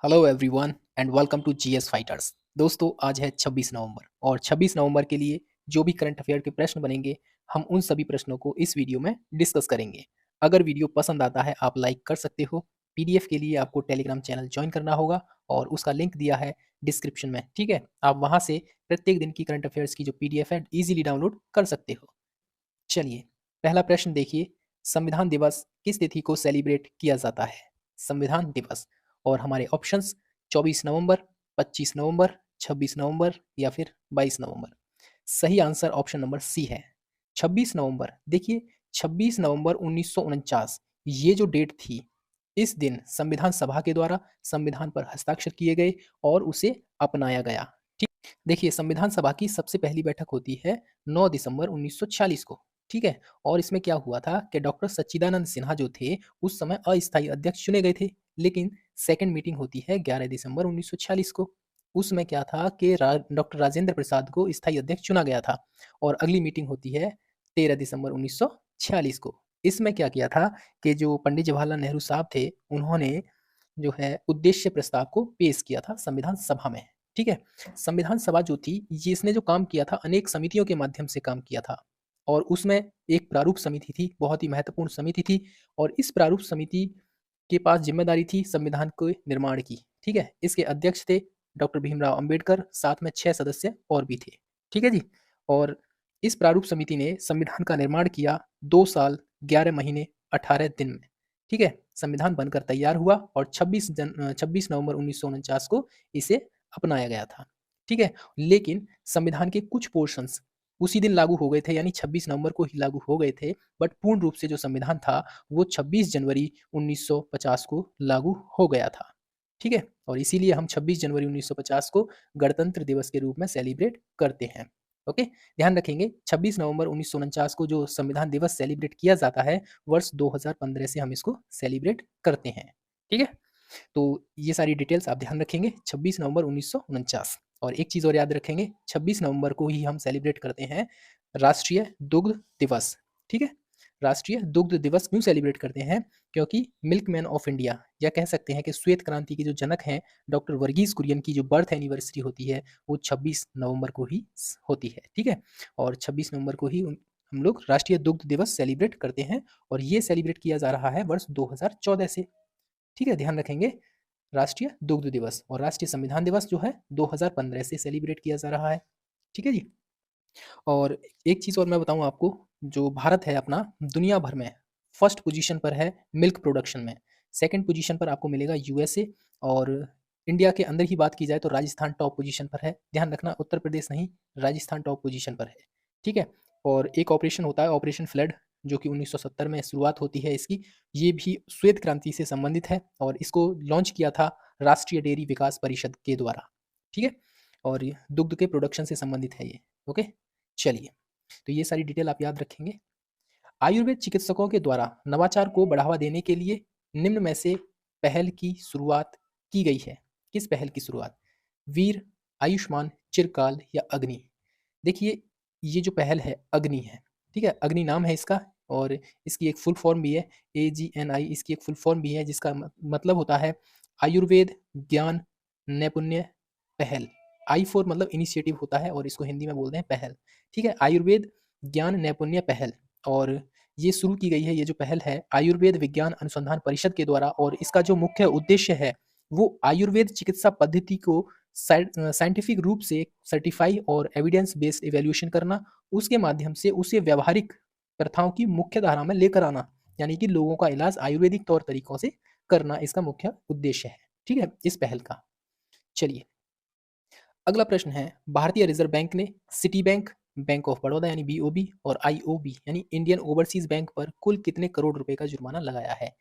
Hello everyone and welcome to GS fighters. दोस्तों आज है 26 नवंबर और 26 नवंबर के लिए जो भी करंट अफेयर के प्रश्न बनेंगे हम उन सभी प्रश्नों को इस वीडियो में डिस्कस करेंगे। अगर वीडियो पसंद आता है आप लाइक कर सकते हो। पीडीएफ के लिए आपको टेलीग्राम चैनल ज्वाइन करना होगा और उसका लिंक दिया है डिस्क्रिप्शन में। ठीक है, आप वहां से प्रत्येक दिन की करंट अफेयर्स की जो पीडीएफ है इजीली डाउनलोड कर सकते हो। चलिए पहला प्रश्न देखिए, संविधान दिवस किस तिथि को सेलिब्रेट किया जाता है? संविधान दिवस और हमारे ऑप्शंस 24 नवंबर, 25 नवंबर, 26 नवंबर या फिर 22 नवंबर। सही आंसर ऑप्शन नंबर सी है 26 नवंबर। देखिए 26 नवंबर 1949 ये जो डेट थी, इस दिन संविधान सभा के द्वारा संविधान पर हस्ताक्षर किए गए और उसे अपनाया गया। ठीक, देखिए संविधान सभा की सबसे पहली बैठक होती है 9 दिसंबर 1946 को। ठीक है, और इसमें क्या हुआ था कि डॉक्टर सच्चिदानंद सिन्हा जो थे उस समय अस्थायी अध्यक्ष चुने गए थे। लेकिन सेकंड मीटिंग होती है 11 दिसंबर 1946 को। उसमें क्या था कि डॉक्टर राजेंद्र प्रसाद को स्थायी अध्यक्ष चुना गया था और अगली मीटिंग होती है 13 दिसंबर 1946 को। इसमें क्या किया था कि जो पंडित जवाहरलाल नेहरू साहब थे उन्होंने जो है उद्देश्य प्रस्ताव को पेश किया था संविधान सभा में। ठीक है, संविधान सभा जो थी ये इसने जो काम किया था अनेक समितियों के माध्यम से काम किया था और उसमें एक प्रारूप समिति थी, बहुत ही महत्वपूर्ण समिति थी और इस प्रारूप समिति के पास जिम्मेदारी थी संविधान के निर्माण की। ठीक है, इसके अध्यक्ष थे डॉक्टर भीमराव अंबेडकर, साथ में 6 सदस्य और भी थे। ठीक है जी, और इस प्रारूप समिति ने संविधान का निर्माण किया 2 साल 11 महीने 18 दिन में। ठीक है, संविधान बनकर तैयार हुआ और 26 नवंबर 1949 को इसे अपनाया गया था। ठीक है, लेकिन संविधान के कुछ पोर्शंस उसी दिन लागू हो गए थे, यानी 26 नवंबर को ही लागू हो गए थे, बट पूर्ण रूप से जो संविधान था वो 26 जनवरी 1950 को लागू हो गया था। ठीक है, और इसीलिए हम 26 जनवरी 1950 को गणतंत्र दिवस के रूप में सेलिब्रेट करते हैं। ओके, ध्यान रखेंगे 26 नवंबर 1949 को जो संविधान दिवस सेलिब्रेट किया जाता है, वर्ष 2015 से हम इसको सेलिब्रेट करते हैं। ठीक है, तो ये सारी डिटेल्स आप ध्यान रखेंगे 26 नवंबर 1949। और एक चीज़ और याद रखेंगे 26 नवंबर को ही हम सेलिब्रेट करते हैं राष्ट्रीय दुग्ध दिवस। ठीक है, राष्ट्रीय दुग्ध दिवस क्यों सेलिब्रेट करते हैं? क्योंकि मिल्कमैन ऑफ इंडिया या कह सकते हैं कि श्वेत क्रांति के जो जनक हैं डॉक्टर वर्गीज कुरियन की जो बर्थ एनिवर्सरी होती है वो 26 नवंबर को ही होती है। ठीक है, और 26 नवंबर को ही हम लोग राष्ट्रीय दुग्ध दिवस सेलिब्रेट करते हैं और ये सेलिब्रेट किया जा रहा है वर्ष 2014 से। ठीक है, ध्यान रखेंगे राष्ट्रीय दुग्ध दिवस और राष्ट्रीय संविधान दिवस जो है 2015 से सेलिब्रेट किया जा रहा है। ठीक है जी, और एक चीज़ और मैं बताऊं आपको, जो भारत है अपना दुनिया भर में फर्स्ट पोजीशन पर है मिल्क प्रोडक्शन में। सेकंड पोजीशन पर आपको मिलेगा यूएसए और इंडिया के अंदर ही बात की जाए तो राजस्थान टॉप पोजीशन पर है। ध्यान रखना उत्तर प्रदेश नहीं, राजस्थान टॉप पोजीशन पर है। ठीक है, और एक ऑपरेशन होता है ऑपरेशन फ्लड जो कि 1970 में शुरुआत होती है इसकी। ये भी श्वेत क्रांति से संबंधित है और इसको लॉन्च किया था राष्ट्रीय डेयरी विकास परिषद के द्वारा। ठीक है, और ये दुग्ध के प्रोडक्शन से संबंधित है ये। ओके, चलिए, तो ये सारी डिटेल आप याद रखेंगे। आयुर्वेद चिकित्सकों के द्वारा नवाचार को बढ़ावा देने के लिए निम्न में से पहल की शुरुआत की गई है। किस पहल की शुरुआत? वीर, आयुष्मान, चिरकाल या अग्नि? देखिए ये जो पहल है अग्नि है। ठीक है, अग्नि नाम है इसका और इसकी एक फुल फॉर्म भी है AGNI, इसकी एक फुल फॉर्म भी है जिसका मतलब होता है आयुर्वेद ज्ञान नैपुण्य पहल। आई फॉर मतलब इनिशिएटिव होता है और इसको हिंदी में बोलते हैं पहल। ठीक है, आयुर्वेद ज्ञान नैपुण्य पहल, और ये शुरू की गई है ये जो पहल है आयुर्वेद विज्ञान अनुसंधान परिषद के द्वारा और इसका जो मुख्य उद्देश्य है वो आयुर्वेद चिकित्सा पद्धति को साइंटिफिक रूप से सर्टिफाई और एविडेंस बेस्ड इवेल्यूएशन करना, उसके माध्यम से उसे व्यवहारिक प्रथाओं की मुख्य धारा में लेकर आना, यानी कि लोगों का इलाज आयुर्वेदिक तौर तरीकों से करना इसका मुख्य उद्देश्य है। ठीक है, इस पहल का। चलिए अगला प्रश्न है, भारतीय रिजर्व बैंक ने city bank, bank of Baroda यानी BOB और IOB यानी इंडियन ओवरसीज बैंक पर कुल कितने करोड़ रुपए का जुर्माना लगाया है?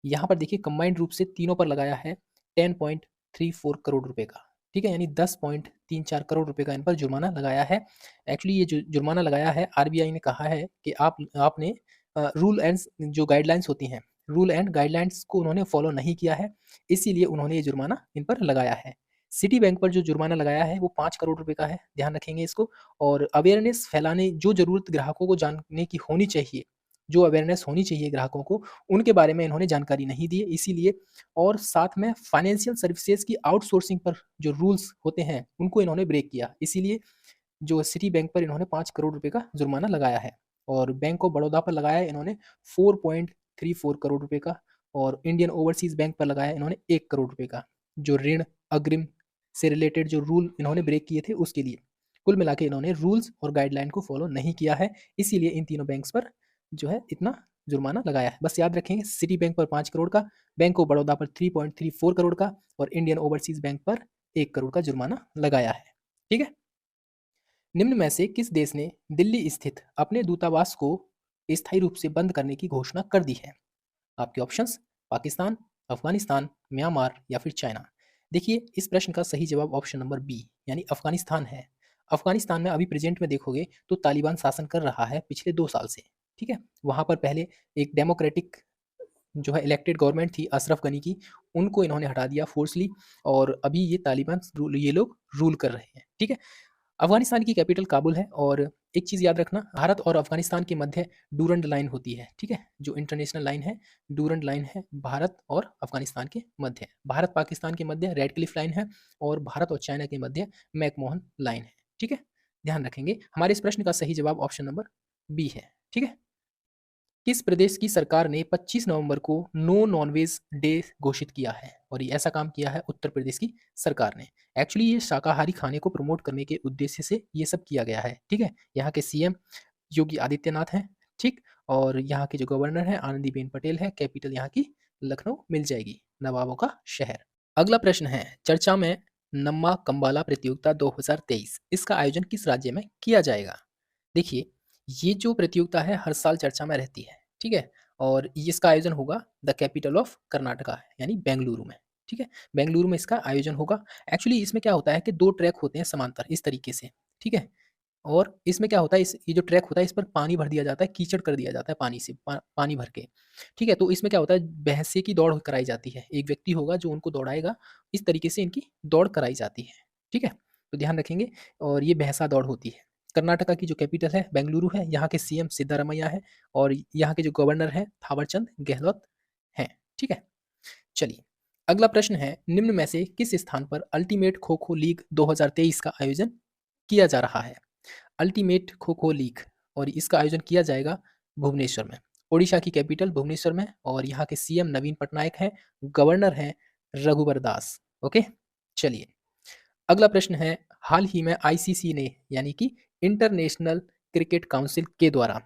यहाँ पर देखिए कंबाइंड रूप से तीनों पर लगाया है 10.34 करोड़ रुपए का। ठीक है, यानी 10.34 करोड़ रुपए का इन पर जुर्माना लगाया है। एक्चुअली ये जो जुर्माना लगाया है RBI ने कहा है कि आपने रूल एंड जो गाइडलाइंस होती हैं, रूल एंड गाइडलाइंस को उन्होंने फॉलो नहीं किया है, इसीलिए उन्होंने ये जुर्माना इन पर लगाया है। सिटी बैंक पर जो जुर्माना लगाया है वो 5 करोड़ रुपए का है, ध्यान रखेंगे इसको। और अवेयरनेस फैलाने जो ज़रूरत ग्राहकों को जानने की होनी चाहिए जो अवेयरनेस होनी चाहिए ग्राहकों को, उनके बारे में इन्होंने जानकारी नहीं दी है, इसीलिए। और साथ में फाइनेंशियल सर्विसेज़ की आउटसोर्सिंग पर जो रूल्स होते हैं, उनको इन्होंने ब्रेक किया। इसीलिए जो सिटी बैंक पर इन्होंने 5 करोड़ रुपए का जुर्माना लगाया है, और बैंक ऑफ बड़ौदा पर लगाया है इन्होंने 4.34 करोड़ रुपए का, और इंडियन ओवरसीज़ बैंक पर लगाया है इन्होंने 1 करोड़ रुपए का, जो ऋण अग्रिम से रिलेटेड जो रूल इन्होंने ब्रेक किए थे उसके लिए। कुल मिला के इन्होंने रूल्स और गाइडलाइन को फॉलो नहीं किया है, इसीलिए इन तीनों बैंक्स पर जो है इतना जुर्माना लगाया है। बस याद रखेंगे, सिटी बैंक पर 5 करोड़ का, बैंक ऑफ बड़ौदा पर 3.34 करोड़ का, और इंडियन ओवरसीज़ बैंक पर 1 करोड़ का जुर्माना लगाया है। ठीक है? निम्न में से किस देश ने दिल्ली स्थित अपने दूतावास को स्थायी रूप से बंद करने की घोषणा कर दी है? आपके ऑप्शंस: पाकिस्तान, अफगानिस्तान, म्यांमार या फिर चाइना। देखिए, इस प्रश्न का सही जवाब ऑप्शन नंबर बी यानी अफगानिस्तान है। अफगानिस्तान में अभी प्रेजेंट में देखोगे तो तालिबान शासन कर रहा है पिछले 2 साल से, ठीक है? वहाँ पर पहले एक डेमोक्रेटिक जो है इलेक्टेड गवर्नमेंट थी अशरफ गनी की, उनको इन्होंने हटा दिया फोर्सली, और अभी ये तालिबान रूल ये लोग रूल कर रहे हैं, ठीक है? अफ़गानिस्तान की कैपिटल काबुल है, और एक चीज़ याद रखना, भारत और अफ़गानिस्तान के मध्य डूरंड लाइन होती है, ठीक है? जो इंटरनेशनल लाइन है, डूरंड लाइन है भारत और अफ़गानिस्तान के मध्य। भारत पाकिस्तान के मध्य रेड क्लिफ लाइन है, और भारत और चाइना के मध्य मैकमोहन लाइन है, ठीक है? ध्यान रखेंगे। हमारे इस प्रश्न का सही जवाब ऑप्शन नंबर बी है, ठीक है? किस प्रदेश की सरकार ने 25 नवंबर को नो नॉनवेज डे घोषित किया है? और ये ऐसा काम किया है उत्तर प्रदेश की सरकार ने। एक्चुअली ये शाकाहारी खाने को प्रमोट करने के उद्देश्य से ये सब किया गया है, ठीक है? यहाँ के सीएम योगी आदित्यनाथ हैं, ठीक? और यहाँ के जो गवर्नर हैं आनंदीबेन पटेल है, कैपिटल यहाँ की लखनऊ मिल जाएगी, नवाबों का शहर। अगला प्रश्न है, चर्चा में नम्मा कंबाला प्रतियोगिता 2023 इसका आयोजन किस राज्य में किया जाएगा? देखिए, ये जो प्रतियोगिता है हर साल चर्चा में रहती है, ठीक है? और इसका आयोजन होगा द कैपिटल ऑफ कर्नाटका यानी बेंगलुरु में, ठीक है? बेंगलुरु में इसका आयोजन होगा। एक्चुअली इसमें क्या होता है कि 2 ट्रैक होते हैं समांतर इस तरीके से, ठीक है? और इसमें क्या होता है, इस ये जो ट्रैक होता है इस पर पानी भर दिया जाता है, कीचड़ कर दिया जाता है पानी से, पानी भर के, ठीक है? तो इसमें क्या होता है, भैंसे की दौड़ कराई जाती है। एक व्यक्ति होगा जो उनको दौड़ाएगा, इस तरीके से इनकी दौड़ कराई जाती है, ठीक है? तो ध्यान रखेंगे, और ये भैंसा दौड़ होती है। कर्नाटका की जो कैपिटल है बेंगलुरु है, यहाँ के सीएम सिद्धारमैया है, और यहाँ के जो गवर्नर हैं थावरचंद गहलोत हैं, ठीक है? चलिए, अगला प्रश्न है, निम्न में से किस स्थान पर अल्टीमेट खो-खो लीग 2023 का आयोजन किया जा रहा है? अल्टीमेट खो-खो लीग, और इसका आयोजन किया जाएगा भुवनेश्वर में। ओडिशा की कैपिटल भुवनेश्वर में, और यहाँ के सीएम नवीन पटनायक हैं, गवर्नर हैं रघुबर दास। ओके, चलिए, अगला प्रश्न है, हाल ही में आईसीसी ने यानी कि इंटरनेशनल क्रिकेट काउंसिल के द्वारा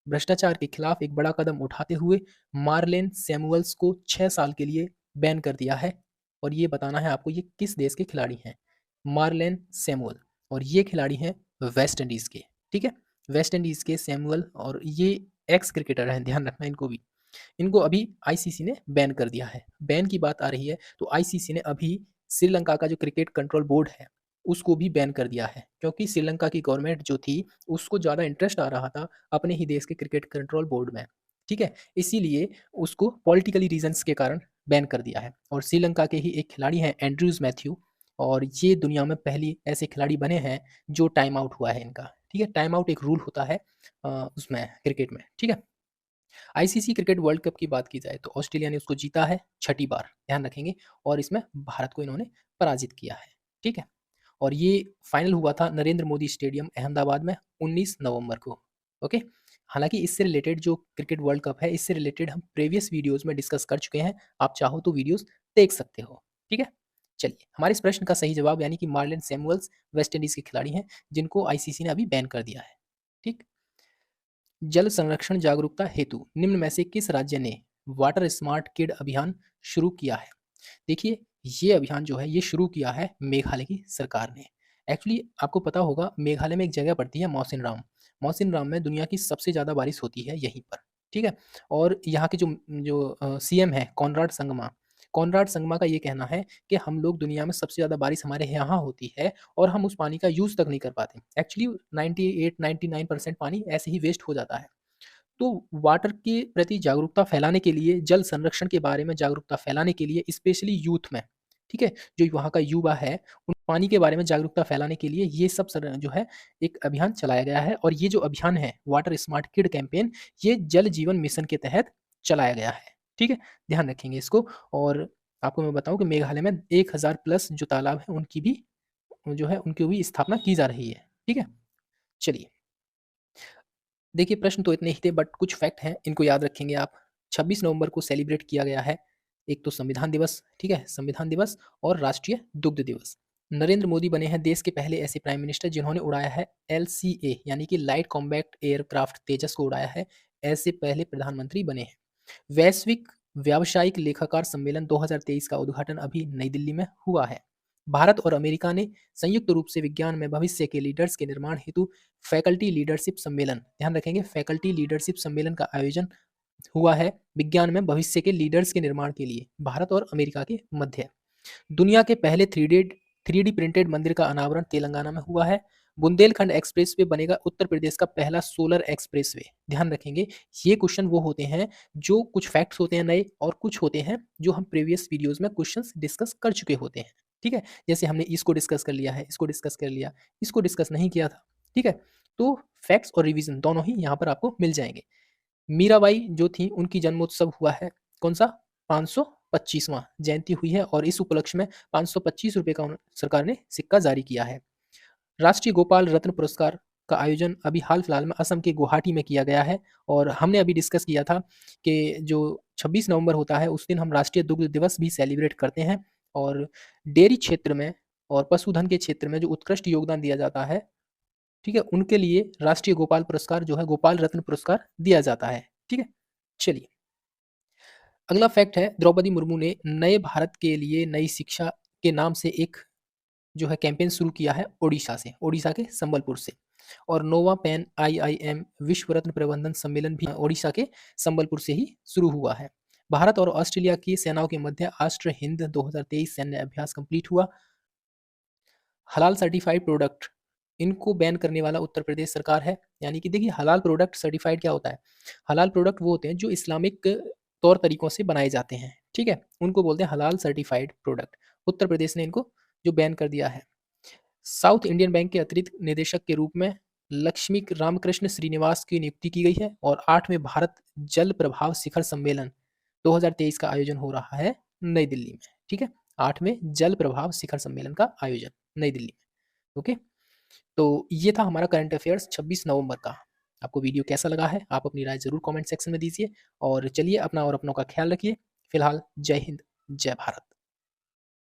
भ्रष्टाचार के खिलाफ एक बड़ा कदम उठाते हुए मार्लेन सैमुअल्स को 6 साल के लिए बैन कर दिया है, और ये बताना है आपको ये किस देश के खिलाड़ी हैं। मार्लेन सैमुअल, और ये खिलाड़ी हैं वेस्ट इंडीज़ के, ठीक है? वेस्ट इंडीज़ के सैमुअल, और ये एक्स क्रिकेटर हैं, ध्यान रखना इनको भी। इनको अभी आईसीसी ने बैन कर दिया है। बैन की बात आ रही है तो आईसीसी ने अभी श्रीलंका का जो क्रिकेट कंट्रोल बोर्ड है उसको भी बैन कर दिया है, क्योंकि श्रीलंका की गवर्नमेंट जो थी उसको ज़्यादा इंटरेस्ट आ रहा था अपने ही देश के क्रिकेट कंट्रोल बोर्ड में, ठीक है? इसीलिए उसको पॉलिटिकली रीजंस के कारण बैन कर दिया है। और श्रीलंका के ही एक खिलाड़ी हैं एंड्रयूज मैथ्यू, और ये दुनिया में पहली ऐसे खिलाड़ी बने हैं जो टाइम आउट हुआ है इनका, ठीक है? टाइम आउट एक रूल होता है उसमें क्रिकेट में, ठीक है? आईसीसी क्रिकेट वर्ल्ड कप की बात की जाए तो ऑस्ट्रेलिया ने उसको जीता है 6ठी बार, ध्यान रखेंगे, और इसमें भारत को इन्होंने पराजित किया है, ठीक है? और ये फाइनल हुआ था नरेंद्र मोदी स्टेडियम अहमदाबाद में 19 नवंबर को, ओके? हालाँकि इससे रिलेटेड जो क्रिकेट वर्ल्ड कप है, इससे रिलेटेड हम प्रीवियस वीडियोज़ में डिस्कस कर चुके हैं, आप चाहो तो वीडियोज़ देख सकते हो, ठीक है? चलिए, हमारे इस प्रश्न का सही जवाब यानी कि मार्लिन सैमुअल्स वेस्ट इंडीज़ के खिलाड़ी हैं, जिनको आईसीसी ने अभी बैन कर दिया है, ठीक? जल संरक्षण जागरूकता हेतु निम्न में से किस राज्य ने वाटर स्मार्ट किड अभियान शुरू किया है? देखिए, ये अभियान जो है ये शुरू किया है मेघालय की सरकार ने। एक्चुअली आपको पता होगा मेघालय में एक जगह पड़ती है मौसिनराम। मौसिनराम में दुनिया की सबसे ज़्यादा बारिश होती है यहीं पर, ठीक है? और यहाँ के जो जो सीएम हैं कॉनराड संगमा का ये कहना है कि हम लोग दुनिया में सबसे ज़्यादा बारिश हमारे यहाँ होती है, और हम उस पानी का यूज़ तक नहीं कर पाते। एक्चुअली 98-99% पानी ऐसे ही वेस्ट हो जाता है। तो वाटर के प्रति जागरूकता फैलाने के लिए, जल संरक्षण के बारे में जागरूकता फैलाने के लिए स्पेशली यूथ में ठीक है? जो वहाँ का युवा है, उन पानी के बारे में जागरूकता फैलाने के लिए ये सब जो है एक अभियान चलाया गया है और ये जो अभियान है वाटर स्मार्ट किड कैंपेन, ये जल जीवन मिशन के तहत चलाया गया है। ठीक है? ध्यान रखेंगे इसको। और आपको मैं बताऊँ कि मेघालय में 1000 प्लस जो तालाब हैं उनकी भी जो है उनकी भी स्थापना की जा रही है। ठीक है? चलिए, देखिए प्रश्न तो इतने ही थे बट कुछ फैक्ट हैं, इनको याद रखेंगे आप। 26 नवंबर को सेलिब्रेट किया गया है, एक तो संविधान दिवस, ठीक है? संविधान दिवस और राष्ट्रीय दुग्ध दिवस। नरेंद्र मोदी बने हैं देश के पहले ऐसे प्राइम मिनिस्टर जिन्होंने उड़ाया है एलसीए यानी कि लाइट कॉम्बैट एयरक्राफ्ट तेजस को उड़ाया है, ऐसे पहले प्रधानमंत्री बने हैं। वैश्विक व्यावसायिक लेखाकार सम्मेलन 2023 का उद्घाटन अभी नई दिल्ली में हुआ है। भारत और अमेरिका ने संयुक्त रूप से विज्ञान में भविष्य के लीडर्स के निर्माण हेतु फैकल्टी लीडरशिप सम्मेलन, ध्यान रखेंगे फैकल्टी लीडरशिप सम्मेलन का आयोजन हुआ है विज्ञान में भविष्य के लीडर्स के निर्माण के लिए भारत और अमेरिका के मध्य। दुनिया के पहले थ्री डी प्रिंटेड मंदिर का अनावरण तेलंगाना में हुआ है। बुंदेलखंड एक्सप्रेसवे बनेगा उत्तर प्रदेश का पहला सोलर एक्सप्रेसवे। ध्यान रखेंगे ये क्वेश्चन वो होते हैं जो कुछ फैक्ट्स होते हैं नए और कुछ होते हैं जो हम प्रीवियस वीडियोस में क्वेश्चंस डिस्कस कर चुके होते हैं। ठीक है, जैसे हमने इसको डिस्कस कर लिया है, इसको डिस्कस कर लिया, इसको डिस्कस नहीं किया था। ठीक है, तो फैक्ट्स और रिवीजन दोनों ही यहाँ पर आपको मिल जाएंगे। मीराबाई जो थी उनकी जन्मोत्सव हुआ है कौन सा 525वां जयंती हुई है और इस उपलक्ष्य में 525 रुपए का सरकार ने सिक्का जारी किया है। राष्ट्रीय गोपाल रत्न पुरस्कार का आयोजन अभी हाल फिलहाल में असम के गुवाहाटी में किया गया है और हमने अभी डिस्कस किया था कि जो 26 नवंबर होता है उस दिन हम राष्ट्रीय दुग्ध दिवस भी सेलिब्रेट करते हैं और डेयरी क्षेत्र में और पशुधन के क्षेत्र में जो उत्कृष्ट योगदान दिया जाता है, ठीक है, उनके लिए राष्ट्रीय गोपाल पुरस्कार जो है गोपाल रत्न पुरस्कार दिया जाता है। ठीक है, चलिए अगला फैक्ट है द्रौपदी मुर्मू ने नए भारत के लिए नई शिक्षा के नाम से एक जो है कैंपेन शुरू किया है ओडिशा से, ओडिशा के संबलपुर से। और नोवा पैन आईआईएम विश्व रत्न प्रबंधन सम्मेलन भी ओडिशा के संबलपुर से ही शुरू हुआ है। भारत और ऑस्ट्रेलिया की सेनाओं के मध्य राष्ट्र हिंद 2023 सैन्य अभ्यास कंप्लीट हुआ। हलाल सर्टिफाइड प्रोडक्ट इनको बैन करने वाला उत्तर प्रदेश सरकार है। यानी कि देखिए हलाल प्रोडक्ट सर्टिफाइड क्या होता है? हलाल प्रोडक्ट वो होते हैं जो इस्लामिक तौर तरीकों से बनाए जाते हैं, ठीक है, उनको बोलते हैं हलाल सर्टिफाइड प्रोडक्ट। उत्तर प्रदेश ने इनको जो बैन कर दिया है। साउथ इंडियन बैंक के अतिरिक्त निदेशक के रूप में लक्ष्मी रामकृष्ण श्रीनिवास की नियुक्ति की गई है और 8वें भारत जल प्रभाव शिखर सम्मेलन 2023 का आयोजन हो रहा है नई दिल्ली में। ठीक है, 8वें जल प्रभाव शिखर सम्मेलन का आयोजन नई दिल्ली में। ओके, तो ये था हमारा करंट अफेयर्स 26 नवंबर का। आपको वीडियो कैसा लगा है आप अपनी राय जरूर कमेंट सेक्शन में दीजिए और चलिए अपना और अपनों का ख्याल रखिए। फिलहाल जय हिंद, जय भारत।